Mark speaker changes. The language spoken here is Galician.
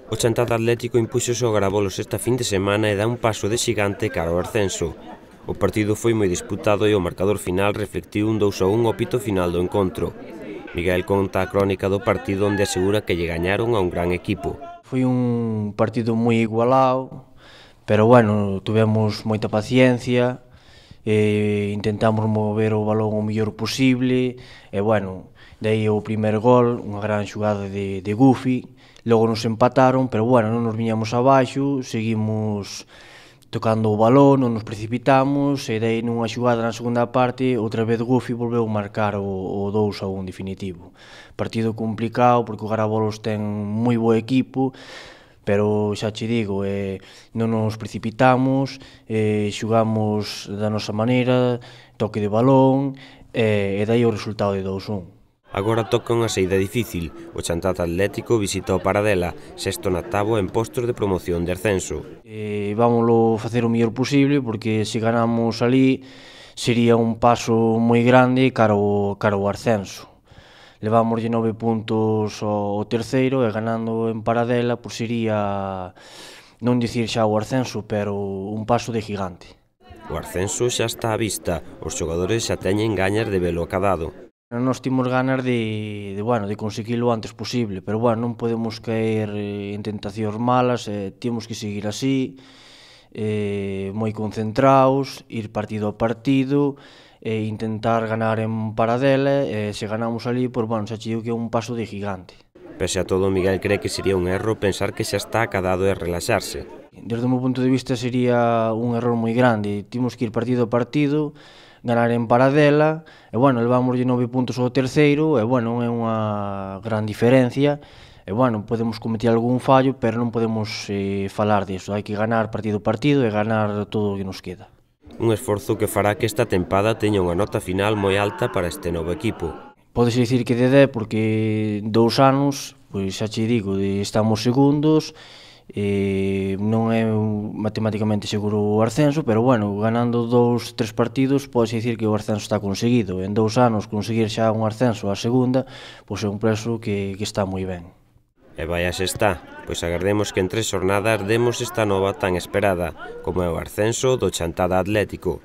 Speaker 1: O Chantada Atlético impúxose ao Garabolos esta fin de semana e dá un paso de xigante cara ao ascenso. O partido foi moi disputado e o marcador final reflectiu un 2-1 ao pito final do encontro. Miguel conta a crónica do partido onde asegura que lle gañaron a un gran equipo.
Speaker 2: Foi un partido moi igualado, pero bueno, tuvemos moita paciencia, intentamos mover o balón o mellor posible, e bueno, de aí o primeiro gol, unha gran xogada de Gufi, logo nos empataron, pero bueno, non nos viñamos abaixo, seguimos tocando o balón, non nos precipitamos, e daí nunha xogada na segunda parte, outra vez Gufi volveu marcar o 2-1 definitivo. Partido complicado, porque o Garabolos ten moi bo equipo, pero xa che digo, non nos precipitamos, xogamos da nosa maneira, toque de balón, e daí o resultado de 2-1.
Speaker 1: Agora toca unha saída difícil. O Chantada Atlético visita o Paradela, sexto na táboa en postos de promoción de ascenso.
Speaker 2: Vámoslo facer o mellor posible, porque se ganamos ali sería un paso moi grande cara ao ascenso. Levámoslle 9 puntos ao terceiro e ganando en Paradela pois sería, non dicir xa o ascenso, pero un paso de gigante.
Speaker 1: O ascenso xa está á vista, os xogadores xa teñen gañas de velo acadado.
Speaker 2: Nós timos ganas de conseguilo o antes posible, pero bueno, non podemos caer en tentacións malas, temos que seguir así, moi concentrados, ir partido a partido, e intentar ganar en Paradela, e se ganamos ali, pois bueno, xa che digo que é un paso de gigante.
Speaker 1: Pese a todo, Miguel cree que sería un erro pensar que xa está acadado e relaxarse.
Speaker 2: Desde o meu punto de vista sería un error moi grande, timos que ir partido a partido, ganar en Paradela, e bueno, levámoslle 9 puntos ao terceiro, e bueno, é unha gran diferencia, e bueno, podemos cometer algún fallo, pero non podemos falar disso, hai que ganar partido a partido e ganar todo o que nos queda.
Speaker 1: Un esforzo que fará que esta tempada teña unha nota final moi alta para este novo equipo.
Speaker 2: Podes dicir que de 10, porque 2 anos, pois xa che digo, estamos segundos, non é matemáticamente seguro o ascenso, pero bueno, ganando 2-3 partidos podes dicir que o ascenso está conseguido. En 2 anos conseguir xa un ascenso á segunda, pois é un prezo que está moi ben.
Speaker 1: E vai así está, pois agardemos que en 3 xornadas demos esta nova tan esperada, como é o ascenso do Chantada Atlético.